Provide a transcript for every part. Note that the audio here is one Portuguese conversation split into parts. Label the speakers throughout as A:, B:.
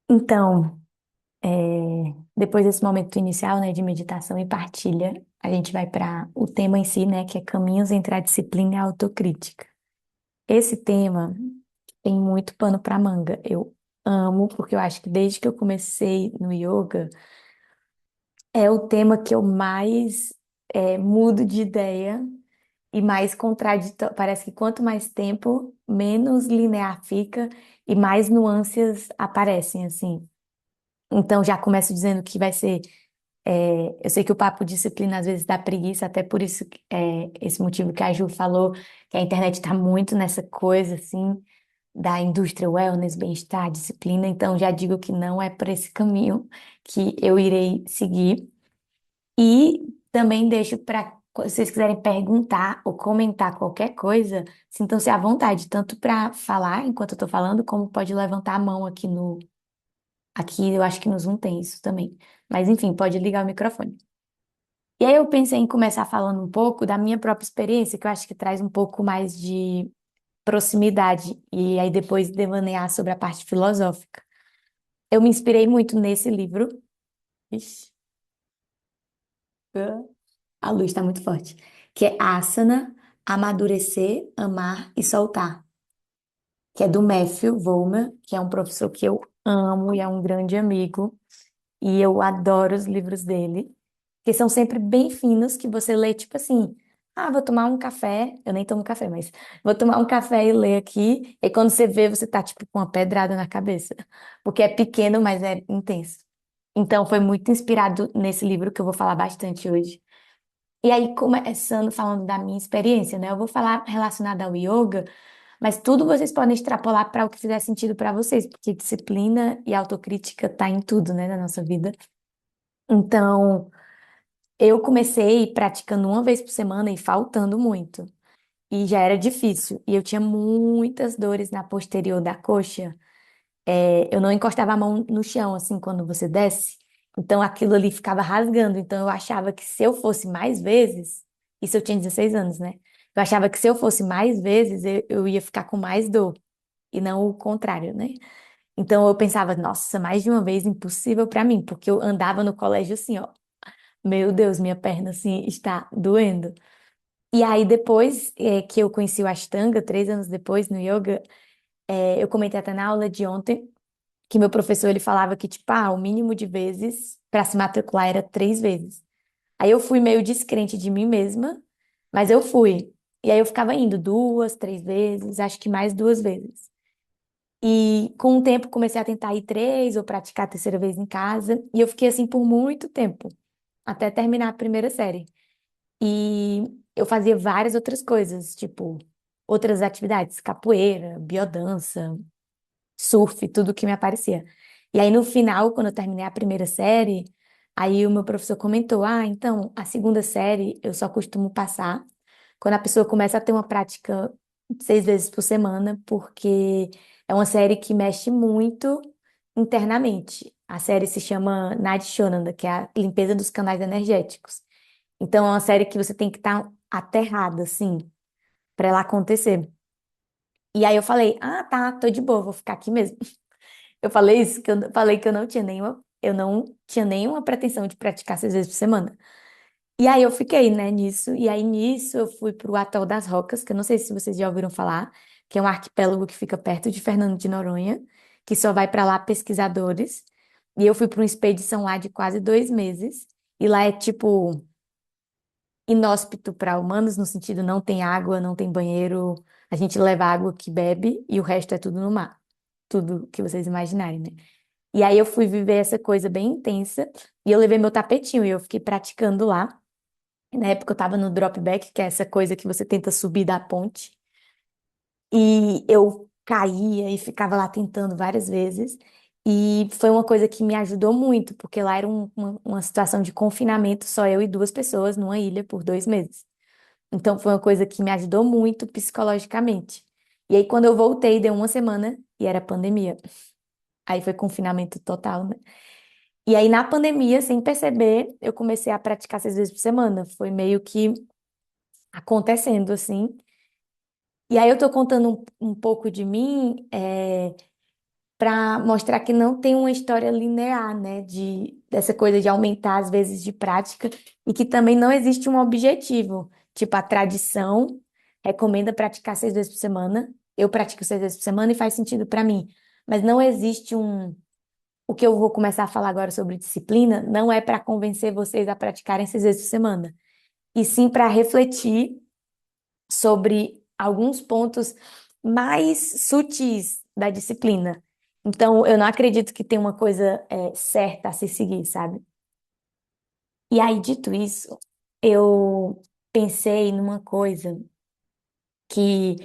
A: Então, é, depois desse momento inicial, né, de meditação e partilha, a gente vai para o tema em si, né, que é caminhos entre a disciplina e a autocrítica. Esse tema tem muito pano para manga. Eu amo, porque eu acho que desde que eu comecei no yoga, é o tema que eu mais mudo de ideia e mais contraditório. Parece que quanto mais tempo, menos linear fica e mais nuances aparecem, assim. Então, já começo dizendo que vai ser. Eu sei que o papo disciplina às vezes dá preguiça, até por isso, esse motivo que a Ju falou, que a internet está muito nessa coisa, assim, da indústria wellness, bem-estar, disciplina. Então, já digo que não é por esse caminho que eu irei seguir. E também deixo para, se vocês quiserem perguntar ou comentar qualquer coisa, sintam-se à vontade, tanto para falar enquanto eu estou falando, como pode levantar a mão aqui no. Aqui eu acho que no Zoom tem isso também. Mas enfim, pode ligar o microfone. E aí eu pensei em começar falando um pouco da minha própria experiência, que eu acho que traz um pouco mais de proximidade, e aí depois devanear sobre a parte filosófica. Eu me inspirei muito nesse livro. Ixi, a luz está muito forte. Que é Asana, Amadurecer, Amar e Soltar. Que é do Matthew Vollmer, que é um professor que eu amo e é um grande amigo. E eu adoro os livros dele, que são sempre bem finos, que você lê, tipo assim, ah, vou tomar um café, eu nem tomo café, mas vou tomar um café e ler aqui, e quando você vê, você tá, tipo, com uma pedrada na cabeça, porque é pequeno, mas é intenso. Então, foi muito inspirado nesse livro que eu vou falar bastante hoje. E aí, começando falando da minha experiência, né? Eu vou falar relacionada ao yoga, mas tudo vocês podem extrapolar para o que fizer sentido para vocês, porque disciplina e autocrítica tá em tudo, né, na nossa vida. Então, eu comecei praticando uma vez por semana e faltando muito. E já era difícil. E eu tinha muitas dores na posterior da coxa. Eu não encostava a mão no chão, assim, quando você desce. Então, aquilo ali ficava rasgando. Então, eu achava que se eu fosse mais vezes, isso eu tinha 16 anos, né? Eu achava que se eu fosse mais vezes, eu ia ficar com mais dor. E não o contrário, né? Então, eu pensava, nossa, mais de uma vez, impossível pra mim. Porque eu andava no colégio assim, ó. Meu Deus, minha perna assim está doendo. E aí, depois que eu conheci o Ashtanga, 3 anos depois, no yoga, eu comentei até na aula de ontem que meu professor ele falava que, tipo, o mínimo de vezes para se matricular era 3 vezes. Aí eu fui meio descrente de mim mesma, mas eu fui. E aí eu ficava indo 2, 3 vezes, acho que mais 2 vezes. E com o tempo comecei a tentar ir 3 ou praticar a terceira vez em casa. E eu fiquei assim por muito tempo, até terminar a primeira série. E eu fazia várias outras coisas, tipo, outras atividades, capoeira, biodança, surf, tudo que me aparecia. E aí no final, quando eu terminei a primeira série, aí o meu professor comentou: "Ah, então, a segunda série eu só costumo passar quando a pessoa começa a ter uma prática 6 vezes por semana, porque é uma série que mexe muito internamente. A série se chama Nadishonanda, que é a limpeza dos canais energéticos. Então, é uma série que você tem que estar aterrada, assim, pra ela acontecer. E aí eu falei, ah, tá, tô de boa, vou ficar aqui mesmo. Eu falei isso, que eu falei que eu não tinha nenhuma pretensão de praticar 6 vezes por semana. E aí eu fiquei, né, nisso. E aí nisso eu fui pro Atol das Rocas, que eu não sei se vocês já ouviram falar, que é um arquipélago que fica perto de Fernando de Noronha, que só vai pra lá pesquisadores. E eu fui pra uma expedição lá de quase 2 meses. E lá é tipo inóspito para humanos, no sentido não tem água, não tem banheiro, a gente leva a água que bebe e o resto é tudo no mar. Tudo que vocês imaginarem, né? E aí eu fui viver essa coisa bem intensa e eu levei meu tapetinho e eu fiquei praticando lá. E na época eu tava no drop back, que é essa coisa que você tenta subir da ponte. E eu caía e ficava lá tentando várias vezes. E foi uma coisa que me ajudou muito, porque lá era uma situação de confinamento, só eu e duas pessoas numa ilha por 2 meses. Então foi uma coisa que me ajudou muito psicologicamente. E aí quando eu voltei, deu uma semana e era pandemia. Aí foi confinamento total, né? E aí na pandemia, sem perceber, eu comecei a praticar 6 vezes por semana. Foi meio que acontecendo assim. E aí eu tô contando um pouco de mim, para mostrar que não tem uma história linear, né, dessa coisa de aumentar as vezes de prática e que também não existe um objetivo. Tipo, a tradição recomenda praticar 6 vezes por semana. Eu pratico 6 vezes por semana e faz sentido para mim. Mas não existe um. O que eu vou começar a falar agora sobre disciplina não é para convencer vocês a praticarem 6 vezes por semana, e sim para refletir sobre alguns pontos mais sutis da disciplina. Então, eu não acredito que tem uma coisa certa a se seguir, sabe? E aí, dito isso, eu pensei numa coisa que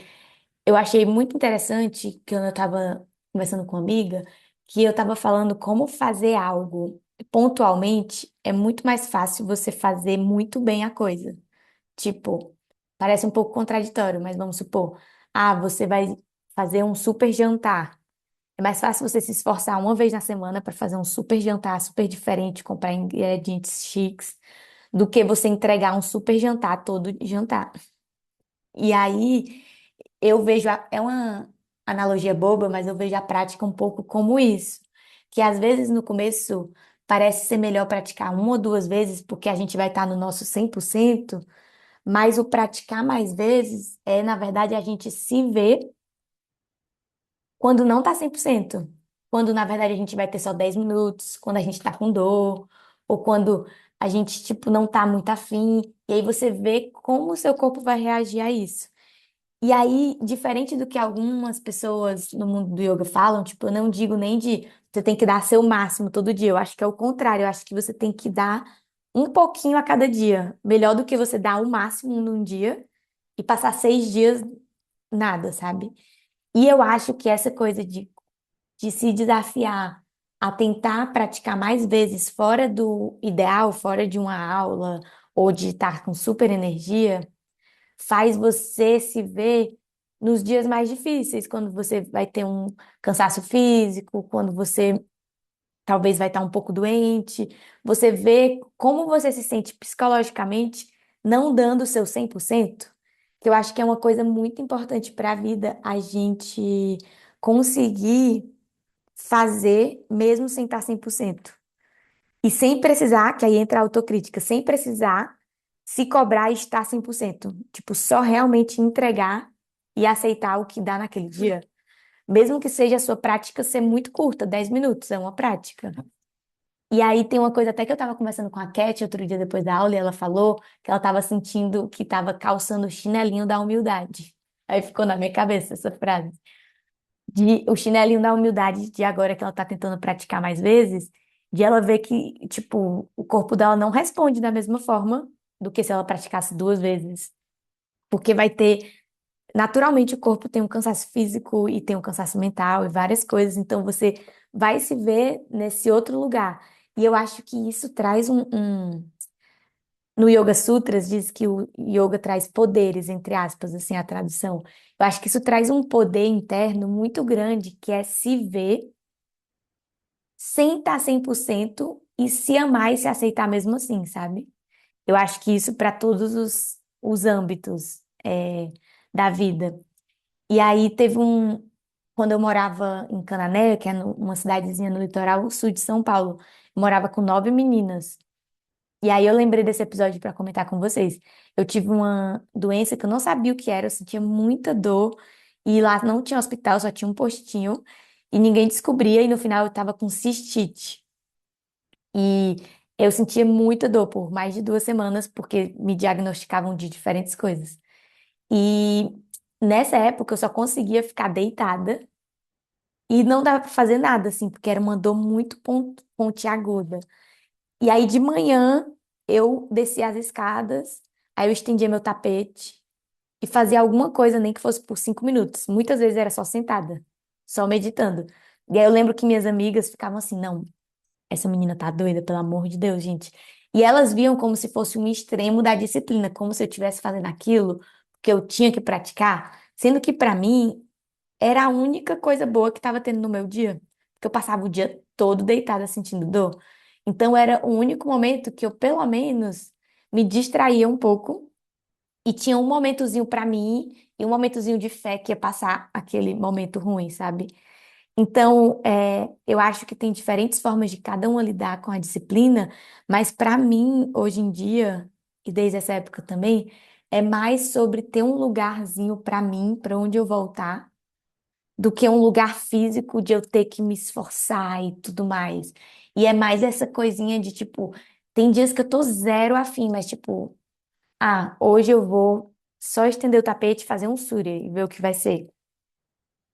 A: eu achei muito interessante, que eu estava conversando com uma amiga, que eu estava falando como fazer algo pontualmente é muito mais fácil você fazer muito bem a coisa. Tipo, parece um pouco contraditório, mas vamos supor, você vai fazer um super jantar. É mais fácil você se esforçar uma vez na semana para fazer um super jantar, super diferente, comprar ingredientes chiques, do que você entregar um super jantar todo jantar. E aí eu vejo, é uma analogia boba, mas eu vejo a prática um pouco como isso. Que às vezes no começo parece ser melhor praticar uma ou duas vezes, porque a gente vai estar no nosso 100%. Mas o praticar mais vezes é, na verdade, a gente se ver quando não tá 100%. Quando, na verdade, a gente vai ter só 10 minutos, quando a gente tá com dor, ou quando a gente, tipo, não tá muito afim. E aí você vê como o seu corpo vai reagir a isso. E aí, diferente do que algumas pessoas no mundo do yoga falam, tipo, eu não digo nem de você tem que dar seu máximo todo dia. Eu acho que é o contrário. Eu acho que você tem que dar um pouquinho a cada dia. Melhor do que você dar o máximo num dia e passar 6 dias nada, sabe? E eu acho que essa coisa de se desafiar a tentar praticar mais vezes fora do ideal, fora de uma aula, ou de estar com super energia faz você se ver nos dias mais difíceis, quando você vai ter um cansaço físico, quando você talvez vai estar um pouco doente, você vê como você se sente psicologicamente não dando o seu 100%, que eu acho que é uma coisa muito importante para a vida, a gente conseguir fazer mesmo sem estar 100%. E sem precisar, que aí entra a autocrítica, sem precisar se cobrar e estar 100%. Tipo, só realmente entregar e aceitar o que dá naquele dia. Mesmo que seja a sua prática ser muito curta, 10 minutos é uma prática. E aí tem uma coisa até que eu tava conversando com a Cat outro dia depois da aula e ela falou que ela tava sentindo que tava calçando o chinelinho da humildade. Aí ficou na minha cabeça essa frase de o chinelinho da humildade de agora que ela tá tentando praticar mais vezes, de ela ver que, tipo, o corpo dela não responde da mesma forma do que se ela praticasse 2 vezes. Porque vai ter, naturalmente, o corpo tem um cansaço físico e tem um cansaço mental e várias coisas, então você vai se ver nesse outro lugar. E eu acho que isso traz no Yoga Sutras diz que o yoga traz poderes, entre aspas, assim, a tradução. Eu acho que isso traz um poder interno muito grande, que é se ver sem estar 100% e se amar e se aceitar mesmo assim, sabe? Eu acho que isso para todos os âmbitos da vida. E aí teve quando eu morava em Canané, que é uma cidadezinha no litoral sul de São Paulo, eu morava com 9 meninas. E aí eu lembrei desse episódio para comentar com vocês. Eu tive uma doença que eu não sabia o que era, eu sentia muita dor e lá não tinha hospital, só tinha um postinho e ninguém descobria e no final eu tava com cistite. E eu sentia muita dor por mais de 2 semanas porque me diagnosticavam de diferentes coisas. E nessa época eu só conseguia ficar deitada e não dava para fazer nada assim, porque era uma dor muito pontiaguda. E aí de manhã eu descia as escadas, aí eu estendia meu tapete e fazia alguma coisa, nem que fosse por 5 minutos. Muitas vezes era só sentada, só meditando. E aí eu lembro que minhas amigas ficavam assim, não, essa menina tá doida, pelo amor de Deus, gente. E elas viam como se fosse um extremo da disciplina, como se eu estivesse fazendo aquilo que eu tinha que praticar, sendo que para mim era a única coisa boa que estava tendo no meu dia, porque eu passava o dia todo deitada sentindo dor. Então era o único momento que eu, pelo menos, me distraía um pouco e tinha um momentozinho para mim e um momentozinho de fé que ia passar aquele momento ruim, sabe? Então, eu acho que tem diferentes formas de cada uma lidar com a disciplina, mas para mim, hoje em dia, e desde essa época também, é mais sobre ter um lugarzinho para mim, para onde eu voltar, do que um lugar físico de eu ter que me esforçar e tudo mais. E é mais essa coisinha de tipo, tem dias que eu tô zero afim, mas tipo, hoje eu vou só estender o tapete, fazer um surya e ver o que vai ser.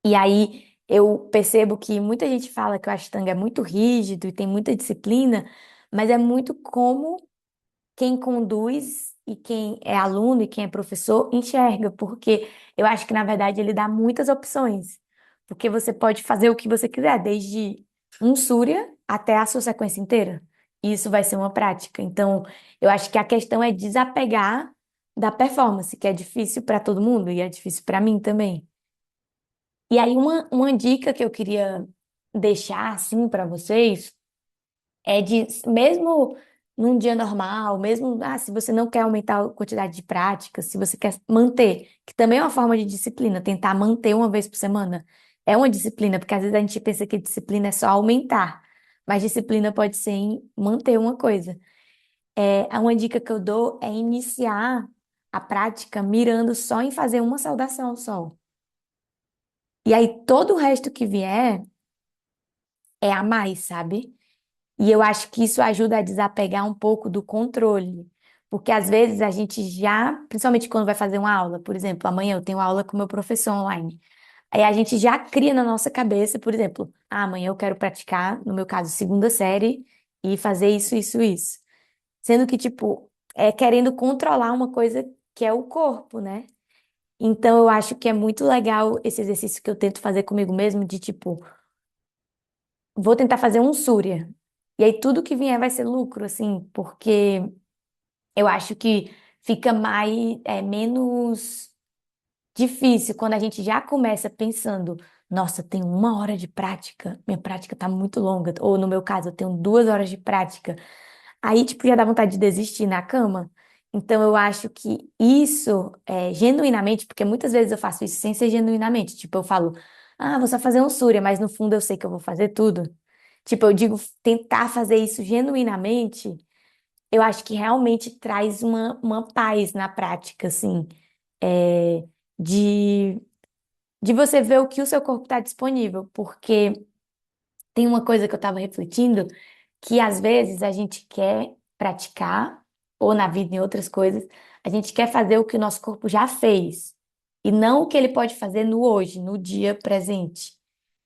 A: E aí eu percebo que muita gente fala que o Ashtanga é muito rígido e tem muita disciplina, mas é muito como quem conduz e quem é aluno e quem é professor enxerga, porque eu acho que na verdade ele dá muitas opções, porque você pode fazer o que você quiser, desde um Surya até a sua sequência inteira. E isso vai ser uma prática. Então, eu acho que a questão é desapegar da performance, que é difícil para todo mundo e é difícil para mim também. E aí, uma dica que eu queria deixar assim para vocês é de, mesmo num dia normal, mesmo se você não quer aumentar a quantidade de práticas, se você quer manter, que também é uma forma de disciplina, tentar manter uma vez por semana. É uma disciplina, porque às vezes a gente pensa que disciplina é só aumentar, mas disciplina pode ser em manter uma coisa. Uma dica que eu dou é iniciar a prática mirando só em fazer uma saudação ao sol. E aí todo o resto que vier é a mais, sabe? E eu acho que isso ajuda a desapegar um pouco do controle. Porque às vezes a gente já, principalmente quando vai fazer uma aula, por exemplo, amanhã eu tenho aula com meu professor online. Aí a gente já cria na nossa cabeça, por exemplo, amanhã eu quero praticar, no meu caso, segunda série e fazer isso, isso, isso. Sendo que, tipo, é querendo controlar uma coisa que é o corpo, né? Então eu acho que é muito legal esse exercício que eu tento fazer comigo mesmo, de tipo, vou tentar fazer um Surya. E aí tudo que vier vai ser lucro, assim, porque eu acho que fica menos difícil quando a gente já começa pensando, nossa, tem 1 hora de prática, minha prática tá muito longa. Ou no meu caso, eu tenho 2 horas de prática. Aí, tipo, já dá vontade de desistir na cama. Então, eu acho que isso, genuinamente, porque muitas vezes eu faço isso sem ser genuinamente. Tipo, eu falo, vou só fazer um Surya, mas no fundo eu sei que eu vou fazer tudo. Tipo, eu digo, tentar fazer isso genuinamente, eu acho que realmente traz uma paz na prática, assim, é, de, de você ver o que o seu corpo está disponível. Porque tem uma coisa que eu estava refletindo, que às vezes a gente quer praticar, ou na vida em outras coisas, a gente quer fazer o que o nosso corpo já fez, e não o que ele pode fazer no hoje, no dia presente.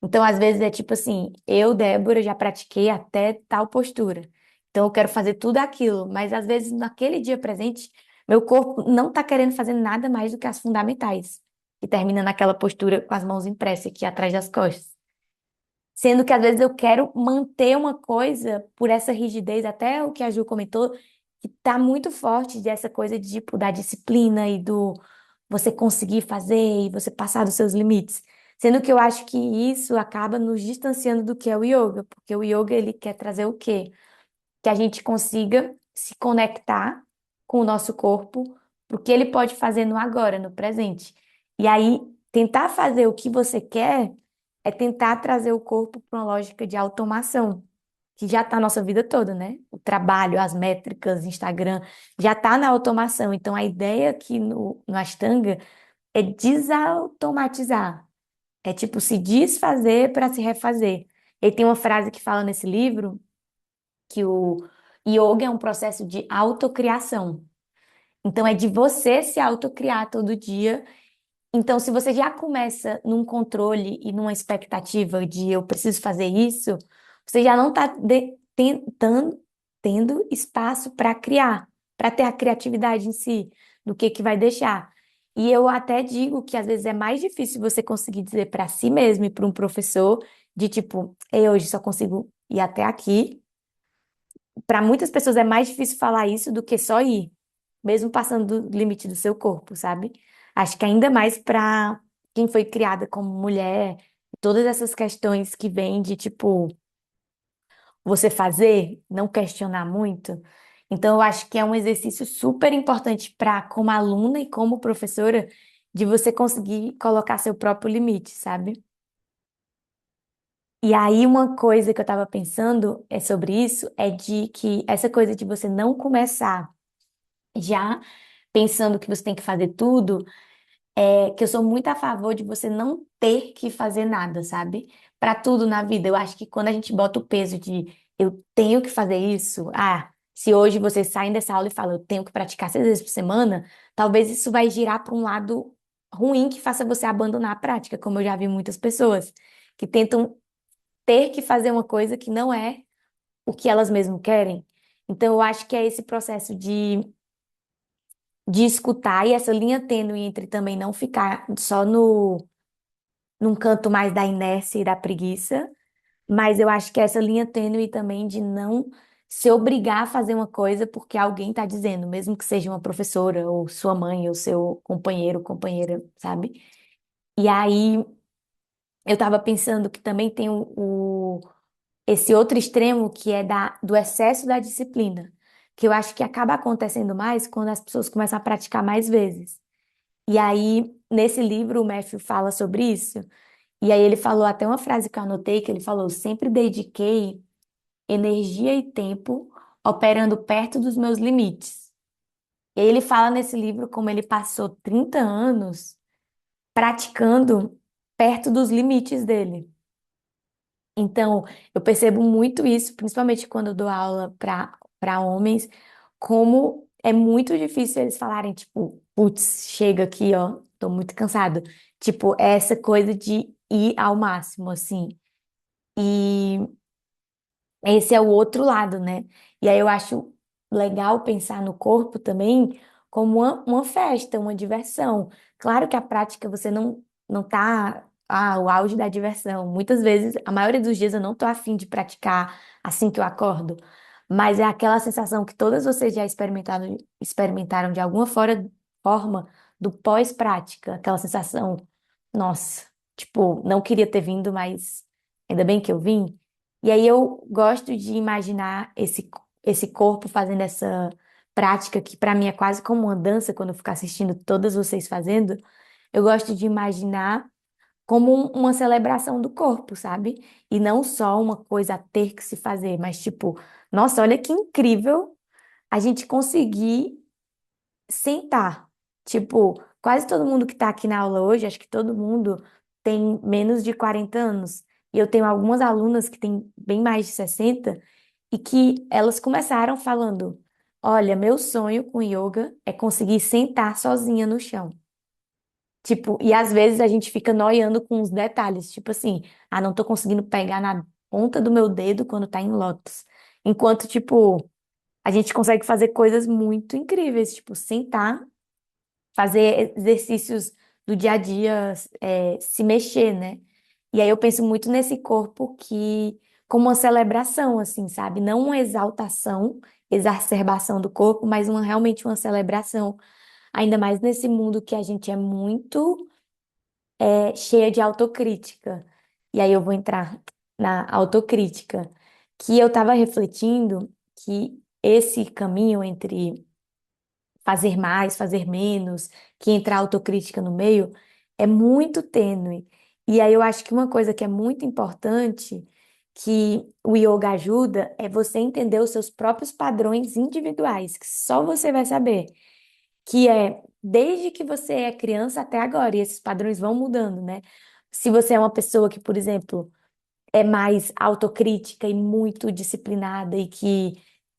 A: Então, às vezes é tipo assim, eu, Débora, já pratiquei até tal postura. Então, eu quero fazer tudo aquilo, mas às vezes naquele dia presente, meu corpo não está querendo fazer nada mais do que as fundamentais. E termina naquela postura com as mãos impressas aqui atrás das costas. Sendo que às vezes eu quero manter uma coisa por essa rigidez, até o que a Ju comentou, que tá muito forte dessa coisa de, tipo, da disciplina e do você conseguir fazer e você passar dos seus limites. Sendo que eu acho que isso acaba nos distanciando do que é o yoga, porque o yoga ele quer trazer o quê? Que a gente consiga se conectar com o nosso corpo, porque ele pode fazer no agora, no presente. E aí, tentar fazer o que você quer é tentar trazer o corpo para uma lógica de automação, que já está na nossa vida toda, né? O trabalho, as métricas, Instagram, já está na automação. Então, a ideia aqui no Ashtanga é desautomatizar. É tipo se desfazer para se refazer. E tem uma frase que fala nesse livro que o yoga é um processo de autocriação. Então, é de você se autocriar todo dia. Então, se você já começa num controle e numa expectativa de eu preciso fazer isso, você já não está tendo espaço para criar, para ter a criatividade em si, do que vai deixar. E eu até digo que às vezes é mais difícil você conseguir dizer para si mesmo e para um professor de tipo, eu hoje só consigo ir até aqui. Para muitas pessoas é mais difícil falar isso do que só ir, mesmo passando do limite do seu corpo, sabe? Acho que ainda mais para quem foi criada como mulher, todas essas questões que vêm de tipo você fazer, não questionar muito. Então, eu acho que é um exercício super importante para, como aluna e como professora, de você conseguir colocar seu próprio limite, sabe? E aí, uma coisa que eu tava pensando é sobre isso é de que essa coisa de você não começar já pensando que você tem que fazer tudo, é que eu sou muito a favor de você não ter que fazer nada, sabe? Para tudo na vida. Eu acho que quando a gente bota o peso de eu tenho que fazer isso, se hoje vocês saem dessa aula e falam eu tenho que praticar 6 vezes por semana, talvez isso vai girar para um lado ruim que faça você abandonar a prática, como eu já vi muitas pessoas que tentam ter que fazer uma coisa que não é o que elas mesmas querem. Então, eu acho que é esse processo de escutar e essa linha tênue entre também não ficar só no num canto mais da inércia e da preguiça, mas eu acho que é essa linha tênue também de não se obrigar a fazer uma coisa porque alguém está dizendo, mesmo que seja uma professora, ou sua mãe, ou seu companheiro, companheira, sabe? E aí eu estava pensando que também tem esse outro extremo que é do excesso da disciplina, que eu acho que acaba acontecendo mais quando as pessoas começam a praticar mais vezes. E aí, nesse livro, o Matthew fala sobre isso. E aí ele falou até uma frase que eu anotei, que ele falou, sempre dediquei energia e tempo operando perto dos meus limites. E aí ele fala nesse livro como ele passou 30 anos praticando perto dos limites dele. Então, eu percebo muito isso, principalmente quando eu dou aula para homens, como é muito difícil eles falarem, tipo, putz, chega aqui, ó, tô muito cansado. Tipo, é essa coisa de ir ao máximo, assim. E esse é o outro lado, né? E aí eu acho legal pensar no corpo também como uma festa, uma diversão. Claro que a prática você não tá o auge da diversão. Muitas vezes, a maioria dos dias eu não tô afim de praticar assim que eu acordo, mas é aquela sensação que todas vocês já experimentaram de alguma forma do pós-prática, aquela sensação, nossa, tipo, não queria ter vindo, mas ainda bem que eu vim. E aí eu gosto de imaginar esse corpo fazendo essa prática que para mim é quase como uma dança quando eu ficar assistindo todas vocês fazendo. Eu gosto de imaginar como uma celebração do corpo, sabe? E não só uma coisa a ter que se fazer, mas tipo, nossa, olha que incrível a gente conseguir sentar. Tipo, quase todo mundo que está aqui na aula hoje, acho que todo mundo tem menos de 40 anos. E eu tenho algumas alunas que têm bem mais de 60 e que elas começaram falando: Olha, meu sonho com yoga é conseguir sentar sozinha no chão. Tipo, e às vezes a gente fica noiando com os detalhes, tipo assim, não tô conseguindo pegar na ponta do meu dedo quando tá em lótus. Enquanto, tipo, a gente consegue fazer coisas muito incríveis, tipo, sentar fazer exercícios do dia a dia, se mexer, né? E aí eu penso muito nesse corpo que, como uma celebração, assim, sabe? Não uma exaltação, exacerbação do corpo, mas realmente uma celebração. Ainda mais nesse mundo que a gente é muito, cheia de autocrítica. E aí eu vou entrar na autocrítica, que eu estava refletindo que esse caminho entre fazer mais, fazer menos, que entra a autocrítica no meio, é muito tênue. E aí eu acho que uma coisa que é muito importante que o yoga ajuda é você entender os seus próprios padrões individuais, que só você vai saber, que é desde que você é criança até agora, e esses padrões vão mudando, né? Se você é uma pessoa que, por exemplo, é mais autocrítica e muito disciplinada e que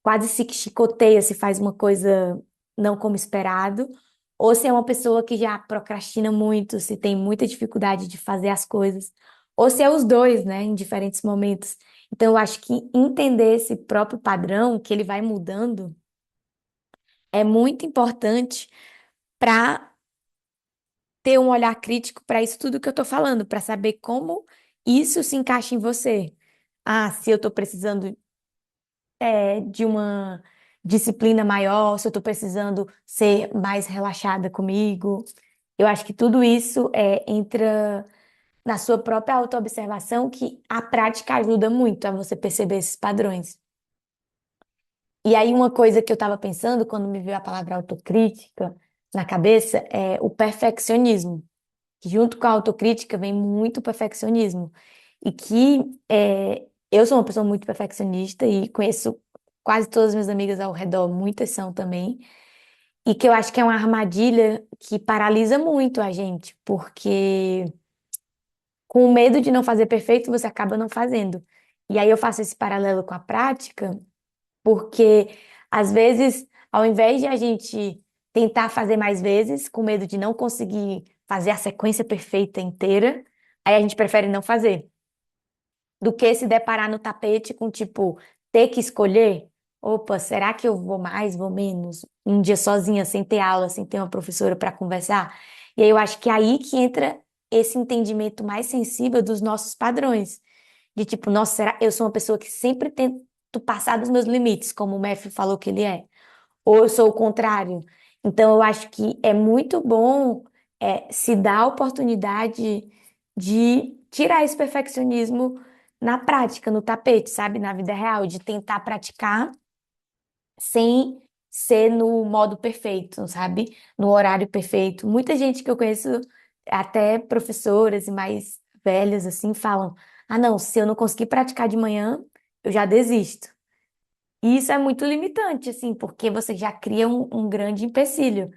A: quase se chicoteia se faz uma coisa não como esperado, ou se é uma pessoa que já procrastina muito, se tem muita dificuldade de fazer as coisas, ou se é os dois, né, em diferentes momentos. Então, eu acho que entender esse próprio padrão, que ele vai mudando, é muito importante para ter um olhar crítico para isso tudo que eu estou falando, para saber como isso se encaixa em você. Se eu estou precisando de uma disciplina maior, se eu estou precisando ser mais relaxada comigo. Eu acho que tudo isso entra na sua própria autoobservação, que a prática ajuda muito a você perceber esses padrões. E aí, uma coisa que eu estava pensando quando me veio a palavra autocrítica na cabeça é o perfeccionismo. Junto com a autocrítica vem muito perfeccionismo. e que eu sou uma pessoa muito perfeccionista e conheço quase todas as minhas amigas ao redor, muitas são também, e que eu acho que é uma armadilha que paralisa muito a gente, porque com o medo de não fazer perfeito, você acaba não fazendo. E aí eu faço esse paralelo com a prática, porque às vezes, ao invés de a gente tentar fazer mais vezes, com medo de não conseguir fazer a sequência perfeita inteira, aí a gente prefere não fazer do que se deparar no tapete com, tipo, ter que escolher. Opa, será que eu vou mais, vou menos? Um dia sozinha, sem ter aula, sem ter uma professora para conversar. E aí eu acho que é aí que entra esse entendimento mais sensível dos nossos padrões. De tipo, nossa, será eu sou uma pessoa que sempre tento passar dos meus limites, como o Matthew falou que ele é. Ou eu sou o contrário. Então, eu acho que é muito bom se dar a oportunidade de tirar esse perfeccionismo na prática, no tapete, sabe? Na vida real, de tentar praticar sem ser no modo perfeito, sabe? No horário perfeito. Muita gente que eu conheço, até professoras e mais velhas, assim, falam: ah, não, se eu não conseguir praticar de manhã, eu já desisto. E isso é muito limitante, assim, porque você já cria um grande empecilho.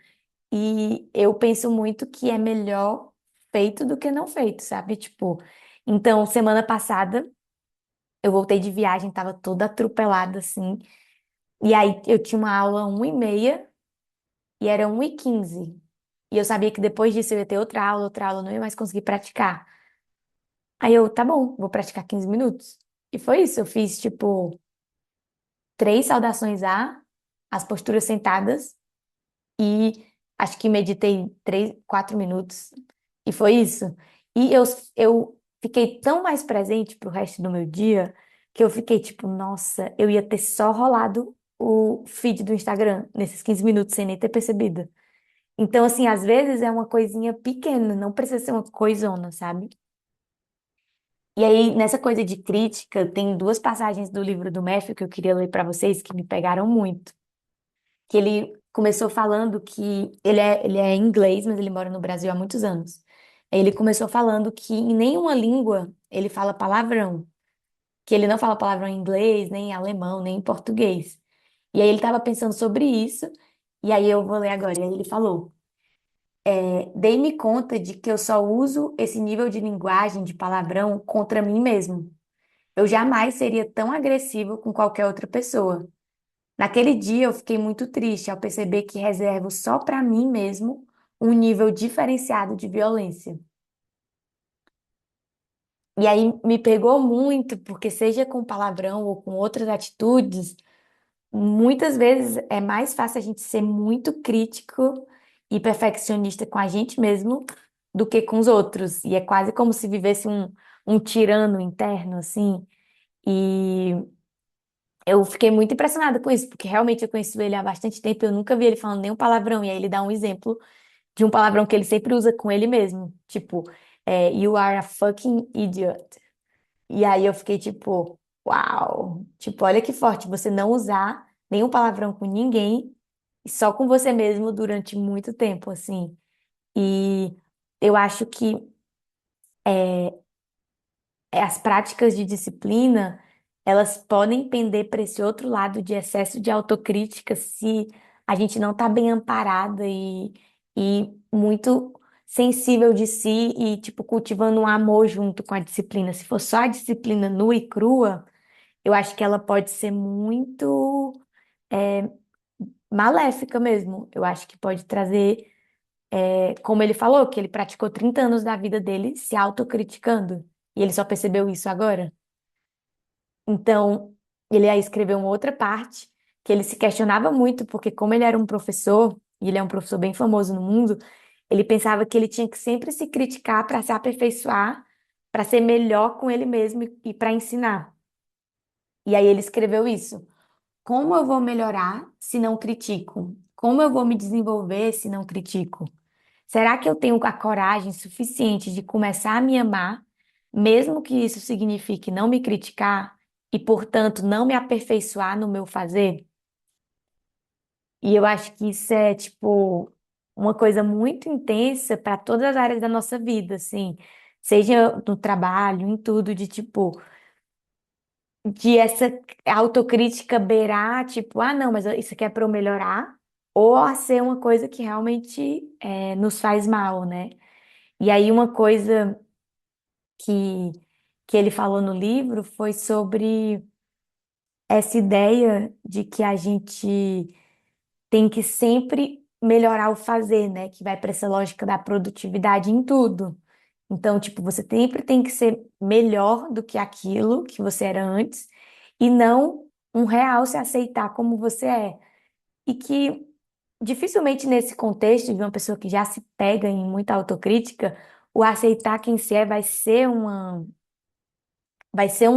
A: E eu penso muito que é melhor feito do que não feito, sabe? Tipo, então, semana passada, eu voltei de viagem, tava toda atropelada, assim. E aí eu tinha uma aula 1h30 e era 1h15. E eu sabia que depois disso eu ia ter outra aula, não ia mais conseguir praticar. Aí eu, tá bom, vou praticar 15 minutos. E foi isso, eu fiz, tipo, 3 saudações as posturas sentadas. E acho que meditei 3, 4 minutos. E foi isso. E eu fiquei tão mais presente pro resto do meu dia que eu fiquei tipo, nossa, eu ia ter só rolado o feed do Instagram nesses 15 minutos sem nem ter percebido. Então, assim, às vezes é uma coisinha pequena, não precisa ser uma coisona, sabe? E aí, nessa coisa de crítica, tem duas passagens do livro do Matthew que eu queria ler para vocês que me pegaram muito. Que ele começou falando que ele é inglês, mas ele mora no Brasil há muitos anos. Aí ele começou falando que em nenhuma língua ele fala palavrão, que ele não fala palavrão em inglês, nem em alemão, nem em português. E aí ele estava pensando sobre isso, e aí eu vou ler agora. E aí ele falou: dei-me conta de que eu só uso esse nível de linguagem, de palavrão, contra mim mesmo. Eu jamais seria tão agressivo com qualquer outra pessoa. Naquele dia eu fiquei muito triste ao perceber que reservo só para mim mesmo um nível diferenciado de violência. E aí me pegou muito, porque seja com palavrão ou com outras atitudes, muitas vezes é mais fácil a gente ser muito crítico e perfeccionista com a gente mesmo do que com os outros. E é quase como se vivesse um tirano interno, assim. E eu fiquei muito impressionada com isso, porque realmente eu conheço ele há bastante tempo, eu nunca vi ele falando nenhum palavrão, e aí ele dá um exemplo de um palavrão que ele sempre usa com ele mesmo, tipo, you are a fucking idiot. E aí eu fiquei tipo, uau, tipo, olha que forte você não usar nenhum palavrão com ninguém, e só com você mesmo durante muito tempo, assim. E eu acho que as práticas de disciplina, elas podem pender para esse outro lado de excesso de autocrítica se a gente não está bem amparada e muito sensível de si e, tipo, cultivando um amor junto com a disciplina. Se for só a disciplina nua e crua, eu acho que ela pode ser muito maléfica mesmo. Eu acho que pode trazer, como ele falou, que ele praticou 30 anos da vida dele se autocriticando. E ele só percebeu isso agora. Então, ele aí escreveu uma outra parte que ele se questionava muito, porque como ele era um professor, e ele é um professor bem famoso no mundo, ele pensava que ele tinha que sempre se criticar para se aperfeiçoar, para ser melhor com ele mesmo e para ensinar. E aí ele escreveu isso. Como eu vou melhorar se não critico? Como eu vou me desenvolver se não critico? Será que eu tenho a coragem suficiente de começar a me amar, mesmo que isso signifique não me criticar e, portanto, não me aperfeiçoar no meu fazer? E eu acho que isso é, tipo, uma coisa muito intensa para todas as áreas da nossa vida, assim. seja no trabalho, em tudo, de tipo, de essa autocrítica beirar, tipo, ah, não, mas isso aqui é para eu melhorar, ou a ser uma coisa que realmente nos faz mal, né? E aí uma coisa que, que ele falou no livro foi sobre essa ideia de que a gente tem que sempre melhorar o fazer, né? Que vai para essa lógica da produtividade em tudo. Então, tipo, você sempre tem que ser melhor do que aquilo que você era antes e não um real se aceitar como você é. E que dificilmente nesse contexto de uma pessoa que já se pega em muita autocrítica, o aceitar quem se é vai ser um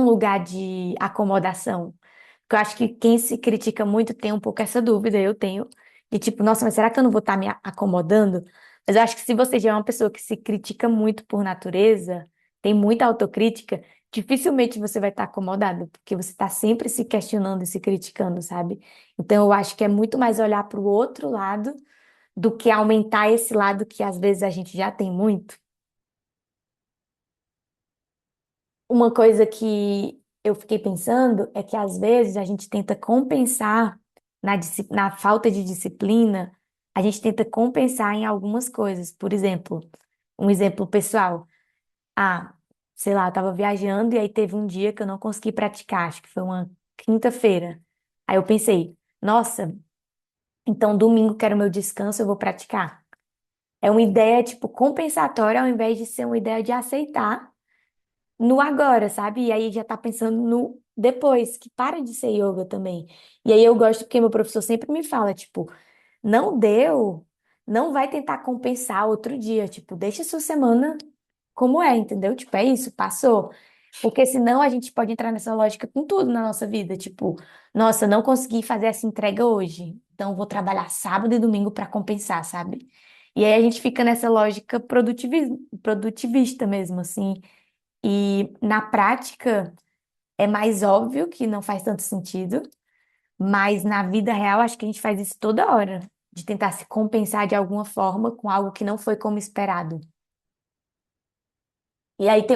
A: lugar de acomodação. Porque eu acho que quem se critica muito tem um pouco essa dúvida, eu tenho, de tipo, nossa, mas será que eu não vou estar me acomodando? Mas eu acho que se você já é uma pessoa que se critica muito por natureza, tem muita autocrítica, dificilmente você vai estar acomodado, porque você está sempre se questionando e se criticando, sabe? Então eu acho que é muito mais olhar para o outro lado do que aumentar esse lado que às vezes a gente já tem muito. Uma coisa que eu fiquei pensando é que às vezes a gente tenta compensar na falta de disciplina, a gente tenta compensar em algumas coisas. Por exemplo, um exemplo pessoal. Ah, sei lá, eu tava viajando e aí teve um dia que eu não consegui praticar, acho que foi uma quinta-feira. Aí eu pensei, nossa, então domingo que era o meu descanso, eu vou praticar. É uma ideia, tipo, compensatória ao invés de ser uma ideia de aceitar no agora, sabe? E aí já tá pensando no depois, que para de ser yoga também. E aí eu gosto porque meu professor sempre me fala, tipo, não deu, não vai tentar compensar outro dia, tipo, deixa sua semana como é, entendeu? Tipo, é isso, passou. Porque senão a gente pode entrar nessa lógica com tudo na nossa vida, tipo, nossa, não consegui fazer essa entrega hoje, então vou trabalhar sábado e domingo para compensar, sabe? E aí a gente fica nessa lógica produtivista mesmo, assim. E na prática é mais óbvio que não faz tanto sentido, mas na vida real acho que a gente faz isso toda hora, de tentar se compensar de alguma forma com algo que não foi como esperado. E aí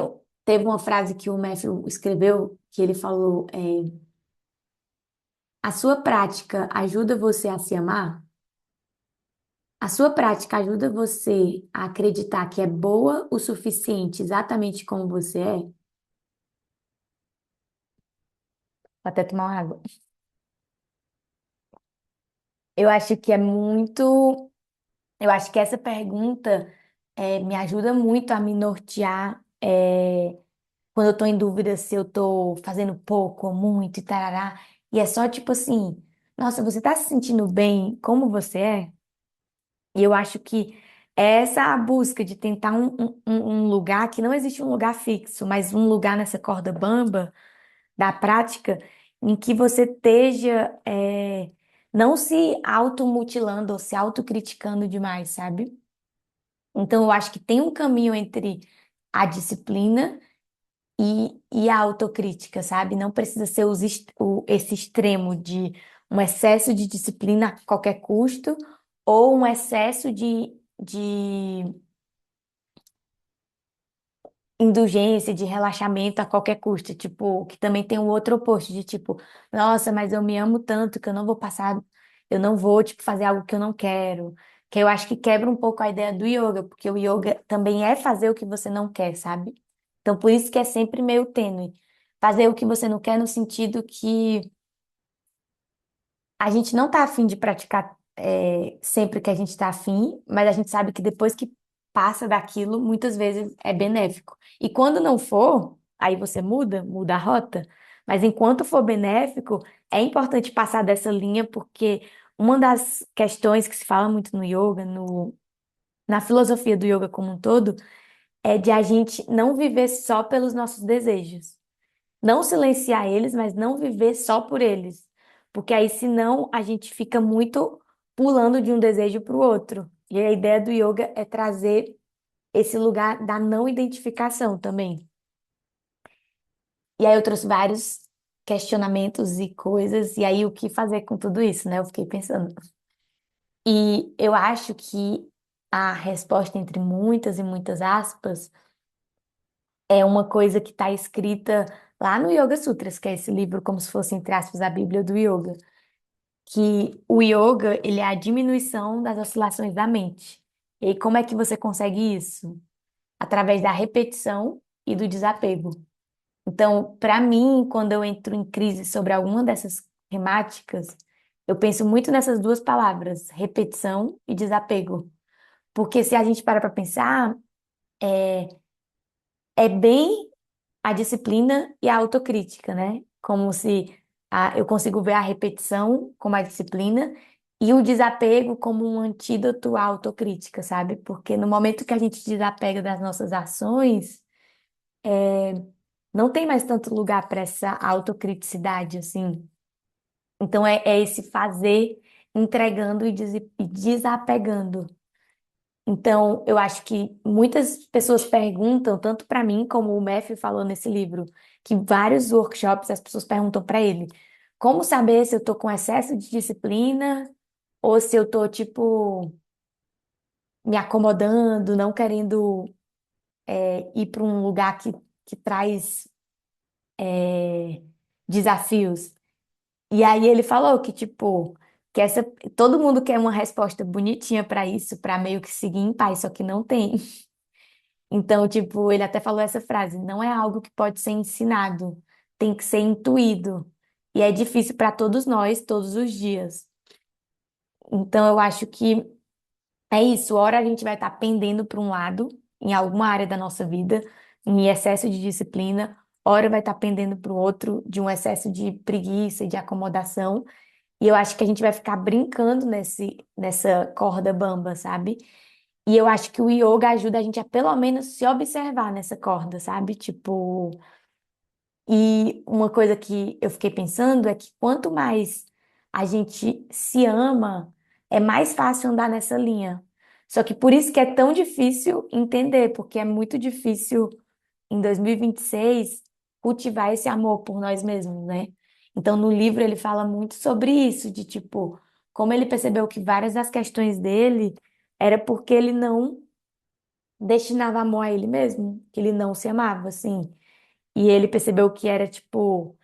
A: teve uma frase que o Matthew escreveu, que ele falou, a sua prática ajuda você a se amar? A sua prática ajuda você a acreditar que é boa o suficiente exatamente como você é? Vou até tomar uma água. Eu acho que é muito. Eu acho que essa pergunta me ajuda muito a me nortear quando eu tô em dúvida se eu tô fazendo pouco ou muito e tarará. E é só tipo assim, nossa, você tá se sentindo bem como você é? E eu acho que é essa a busca de tentar um lugar que não existe um lugar fixo, mas um lugar nessa corda bamba da prática em que você esteja não se automutilando ou se autocriticando demais, sabe? Então, eu acho que tem um caminho entre a disciplina e a autocrítica, sabe? Não precisa ser esse extremo de um excesso de disciplina a qualquer custo ou um excesso de indulgência, de relaxamento a qualquer custo. Tipo, que também tem o outro oposto, de tipo, nossa, mas eu me amo tanto que eu não vou passar, eu não vou, tipo, fazer algo que eu não quero. Que eu acho que quebra um pouco a ideia do yoga, porque o yoga também é fazer o que você não quer, sabe? Então, por isso que é sempre meio tênue. Fazer o que você não quer no sentido que a gente não tá afim de praticar sempre que a gente tá afim, mas a gente sabe que depois que passa daquilo, muitas vezes é benéfico. E quando não for, aí você muda a rota. Mas enquanto for benéfico, é importante passar dessa linha, porque uma das questões que se fala muito no yoga, na filosofia do yoga como um todo, é de a gente não viver só pelos nossos desejos. Não silenciar eles, mas não viver só por eles. Porque aí, senão, a gente fica muito pulando de um desejo para o outro. E a ideia do yoga é trazer esse lugar da não identificação também. E aí eu trouxe vários questionamentos e coisas, e aí o que fazer com tudo isso, né? Eu fiquei pensando. E eu acho que a resposta, entre muitas e muitas aspas, é uma coisa que está escrita lá no Yoga Sutras, que é esse livro como se fosse, entre aspas, a Bíblia do Yoga, que o yoga, ele é a diminuição das oscilações da mente. E aí, como é que você consegue isso? Através da repetição e do desapego. Então, para mim, quando eu entro em crise sobre alguma dessas temáticas, eu penso muito nessas duas palavras, repetição e desapego. Porque se a gente para pensar, é bem a disciplina e a autocrítica, né? Como se eu consigo ver a repetição como a disciplina e o desapego como um antídoto à autocrítica, sabe? Porque no momento que a gente desapega das nossas ações, não tem mais tanto lugar para essa autocriticidade, assim. Então é esse fazer, entregando e desapegando. Então, eu acho que muitas pessoas perguntam, tanto para mim como o Matthew falou nesse livro, que vários workshops as pessoas perguntam para ele, como saber se eu tô com excesso de disciplina ou se eu tô, tipo, me acomodando, não querendo ir para um lugar que traz desafios. E aí ele falou que, tipo, que todo mundo quer uma resposta bonitinha para isso, para meio que seguir em paz, só que não tem. Então, tipo, ele até falou essa frase: não é algo que pode ser ensinado, tem que ser intuído. E é difícil para todos nós, todos os dias. Então, eu acho que é isso. Ora a gente vai estar pendendo para um lado, em alguma área da nossa vida, em excesso de disciplina, ora vai estar pendendo para o outro, de um excesso de preguiça, de acomodação. E eu acho que a gente vai ficar brincando nessa corda bamba, sabe? E eu acho que o yoga ajuda a gente a pelo menos se observar nessa corda, sabe? Tipo, e uma coisa que eu fiquei pensando é que quanto mais a gente se ama, é mais fácil andar nessa linha. Só que por isso que é tão difícil entender, porque é muito difícil em 2026 cultivar esse amor por nós mesmos, né? Então no livro ele fala muito sobre isso, de tipo, como ele percebeu que várias das questões dele era porque ele não destinava amor a ele mesmo, que ele não se amava, assim. E ele percebeu que era tipo,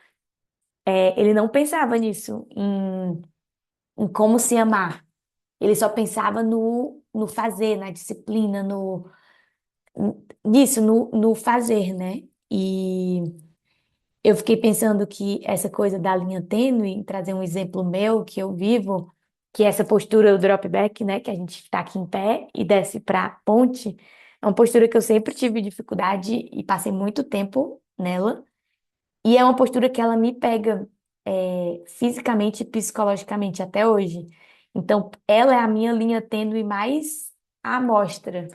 A: ele não pensava nisso, em como se amar. Ele só pensava no fazer, na disciplina, nisso, no fazer, né? E eu fiquei pensando que essa coisa da linha tênue, em trazer um exemplo meu que eu vivo, que é essa postura do drop back, né, que a gente está aqui em pé e desce para a ponte, é uma postura que eu sempre tive dificuldade e passei muito tempo nela. E é uma postura que ela me pega fisicamente e psicologicamente até hoje. Então, ela é a minha linha tênue mais à mostra.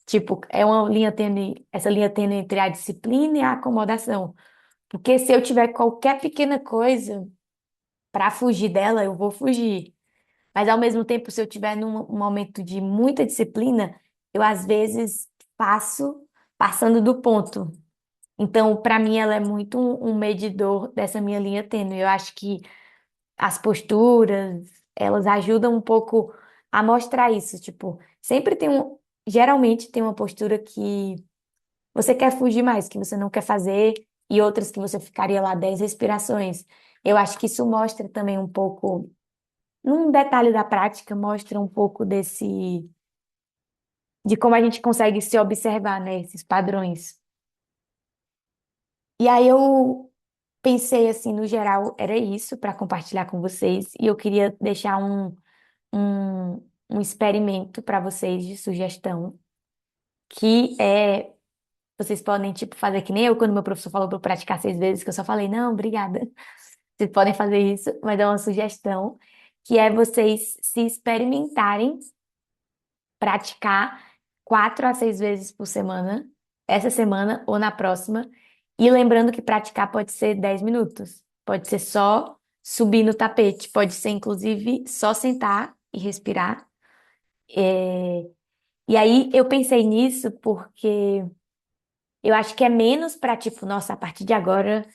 A: Tipo, é uma linha tênue, essa linha tênue entre a disciplina e a acomodação. Porque se eu tiver qualquer pequena coisa para fugir dela, eu vou fugir. Mas ao mesmo tempo, se eu tiver num um momento de muita disciplina, eu às vezes passo passando do ponto. Então, para mim, ela é muito um medidor dessa minha linha tênue. Eu acho que as posturas, elas ajudam um pouco a mostrar isso. Tipo, geralmente tem uma postura que você quer fugir mais, que você não quer fazer, e outras que você ficaria lá 10 respirações. Eu acho que isso mostra também um pouco, num detalhe da prática, mostra um pouco de como a gente consegue se observar, né, esses padrões. E aí eu pensei assim, no geral, era isso para compartilhar com vocês, e eu queria deixar um, um experimento para vocês de sugestão, que é, vocês podem, tipo, fazer que nem eu, quando meu professor falou para eu praticar 6 vezes, que eu só falei, não, obrigada. Vocês podem fazer isso, mas é uma sugestão, que é vocês se experimentarem praticar 4 a 6 vezes por semana, essa semana ou na próxima. E lembrando que praticar pode ser 10 minutos, pode ser só subir no tapete, pode ser inclusive só sentar e respirar. É, E aí eu pensei nisso porque eu acho que é menos para tipo, nossa, a partir de agora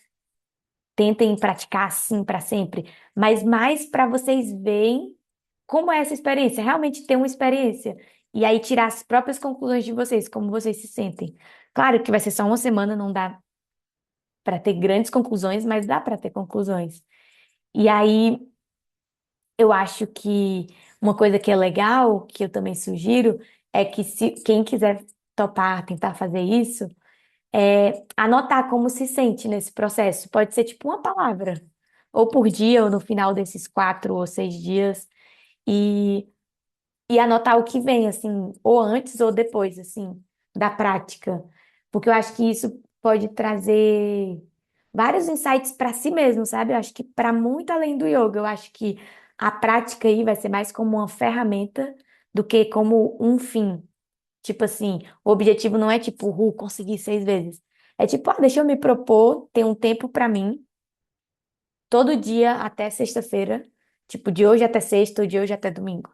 A: tentem praticar assim para sempre, mas mais para vocês verem como é essa experiência, realmente ter uma experiência e aí tirar as próprias conclusões de vocês, como vocês se sentem. Claro que vai ser só uma semana, não dá para ter grandes conclusões, mas dá para ter conclusões. E aí, eu acho que uma coisa que é legal, que eu também sugiro, é que se quem quiser topar, tentar fazer isso, é anotar como se sente nesse processo. Pode ser tipo uma palavra, ou por dia, ou no final desses 4 ou 6 dias, e, e anotar o que vem, assim, ou antes ou depois, assim, da prática. Porque eu acho que isso pode trazer vários insights para si mesmo, sabe? Eu acho que para muito além do yoga, eu acho que a prática aí vai ser mais como uma ferramenta do que como um fim. Tipo assim, o objetivo não é tipo, conseguir 6 vezes. É tipo, deixa eu me propor ter um tempo para mim, todo dia até sexta-feira, tipo, de hoje até sexta ou de hoje até domingo.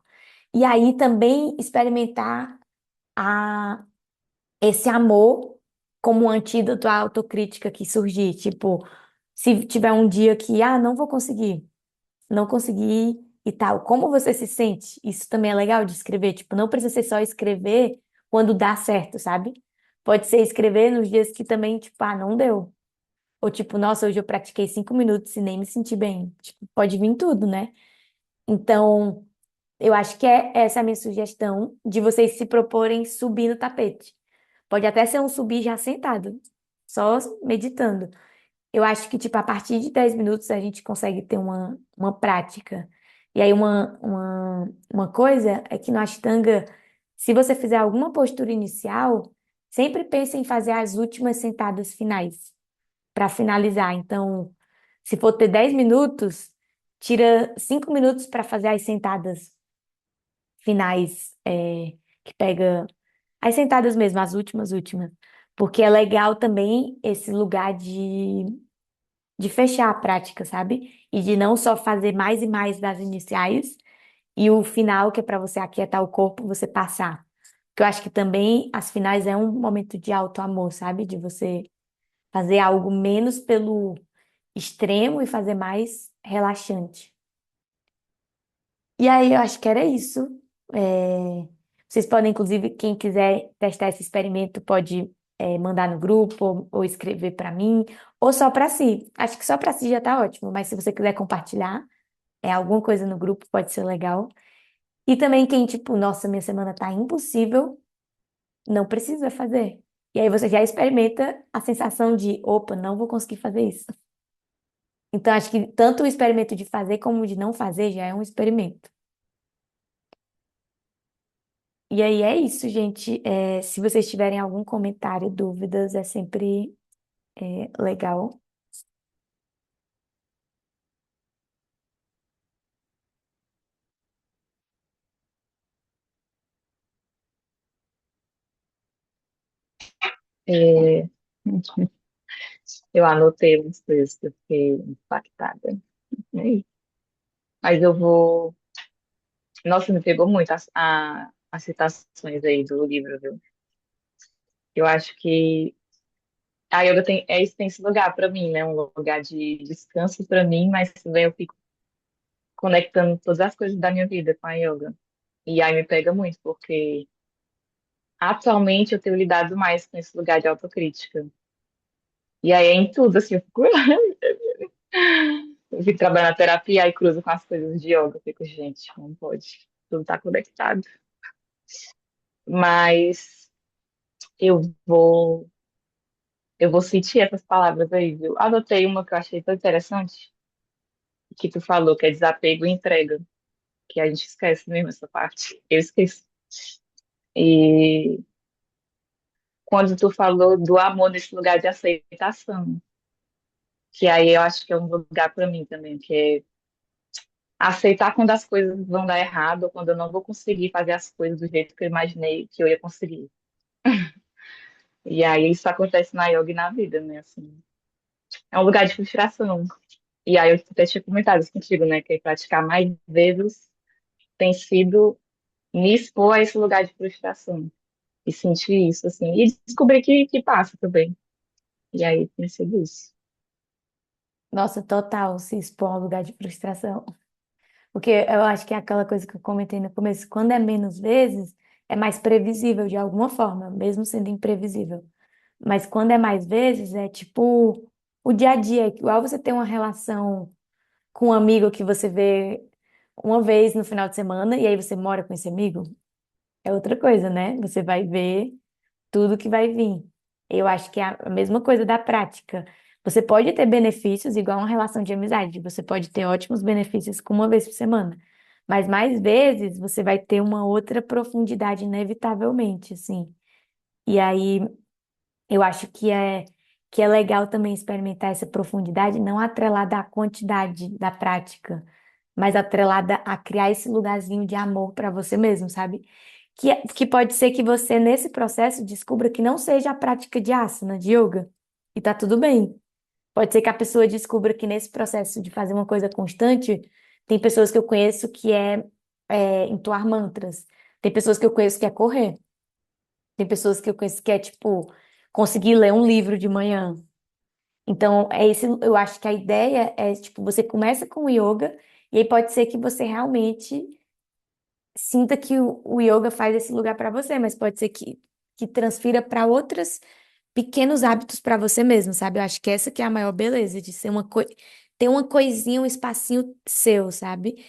A: E aí também experimentar a, esse amor como um antídoto à autocrítica que surgir. Tipo, se tiver um dia que, não vou conseguir, não consegui e tal, como você se sente? Isso também é legal de escrever. Tipo, não precisa ser só escrever quando dá certo, sabe? Pode ser escrever nos dias que também, tipo, não deu. Ou tipo, nossa, hoje eu pratiquei 5 minutos e nem me senti bem. Tipo, pode vir tudo, né? Então, eu acho que é essa a minha sugestão de vocês se proporem subir no tapete. Pode até ser um subir já sentado, só meditando. Eu acho que, tipo, a partir de 10 minutos a gente consegue ter uma prática. E aí, uma coisa é que no Ashtanga, se você fizer alguma postura inicial, sempre pense em fazer as últimas sentadas finais, para finalizar. Então, se for ter 10 minutos, tira 5 minutos para fazer as sentadas finais, que pega as sentadas mesmo, as últimas, últimas. Porque é legal também esse lugar de fechar a prática, sabe? E de não só fazer mais e mais das iniciais e o final, que é para você aquietar o corpo, você passar. Porque eu acho que também as finais é um momento de alto amor, sabe? De você fazer algo menos pelo extremo e fazer mais relaxante. E aí eu acho que era isso. É, Vocês podem, inclusive, quem quiser testar esse experimento, pode mandar no grupo ou escrever para mim, ou só para si. Acho que só para si já tá ótimo, mas se você quiser compartilhar alguma coisa no grupo, pode ser legal. E também quem, tipo, nossa, minha semana tá impossível, não precisa fazer. E aí você já experimenta a sensação de, opa, não vou conseguir fazer isso. Então, acho que tanto o experimento de fazer como o de não fazer já é um experimento. E aí é isso, gente. Se vocês tiverem algum comentário, dúvidas, é sempre legal.
B: É, eu anotei umas coisas que eu fiquei impactada. Né? Mas eu vou. Nossa, me pegou muito as citações aí do livro, viu? Eu acho que a yoga tem esse lugar para mim, né? Um lugar de descanso para mim, mas também eu fico conectando todas as coisas da minha vida com a yoga. E aí me pega muito, porque atualmente eu tenho lidado mais com esse lugar de autocrítica. E aí é em tudo, assim, eu fico. Eu fico trabalhando na terapia e cruzo com as coisas de yoga. Eu fico, gente, não pode. Tudo tá conectado. Mas eu vou, eu vou sentir essas palavras aí, viu? Anotei uma que eu achei tão interessante, que tu falou, que é desapego e entrega, que a gente esquece mesmo essa parte. Eu esqueci. E quando tu falou do amor nesse lugar de aceitação, que aí eu acho que é um lugar para mim também, que é aceitar quando as coisas vão dar errado, ou quando eu não vou conseguir fazer as coisas do jeito que eu imaginei que eu ia conseguir. E aí isso acontece na yoga e na vida, né? Assim, é um lugar de frustração. E aí eu até tinha comentado isso contigo, né? Que praticar mais vezes tem sido me expor a esse lugar de frustração. E sentir isso, assim. E descobrir que passa também. E aí tem sido isso.
A: Nossa, total, se expor a um lugar de frustração. Porque eu acho que é aquela coisa que eu comentei no começo, quando é menos vezes, é mais previsível de alguma forma, mesmo sendo imprevisível. Mas quando é mais vezes, é tipo o dia a dia, igual você tem uma relação com um amigo que você vê uma vez no final de semana e aí você mora com esse amigo, é outra coisa, né? Você vai ver tudo que vai vir. Eu acho que é a mesma coisa da prática. Você pode ter benefícios igual uma relação de amizade, você pode ter ótimos benefícios com uma vez por semana, mas mais vezes você vai ter uma outra profundidade inevitavelmente, assim. E aí eu acho que é legal também experimentar essa profundidade, não atrelada à quantidade da prática, mas atrelada a criar esse lugarzinho de amor para você mesmo, sabe? Que pode ser que você, nesse processo, descubra que não seja a prática de asana, de yoga, e tá tudo bem. Pode ser que a pessoa descubra que nesse processo de fazer uma coisa constante, tem pessoas que eu conheço que é entoar mantras, tem pessoas que eu conheço que é correr. Tem pessoas que eu conheço que é tipo conseguir ler um livro de manhã. Então, é esse, eu acho que a ideia é tipo, você começa com o yoga e aí pode ser que você realmente sinta que o yoga faz esse lugar para você, mas pode ser que transfira para outros pequenos hábitos para você mesmo, sabe? Eu acho que essa que é a maior beleza de ser ter uma coisinha, um espacinho seu, sabe?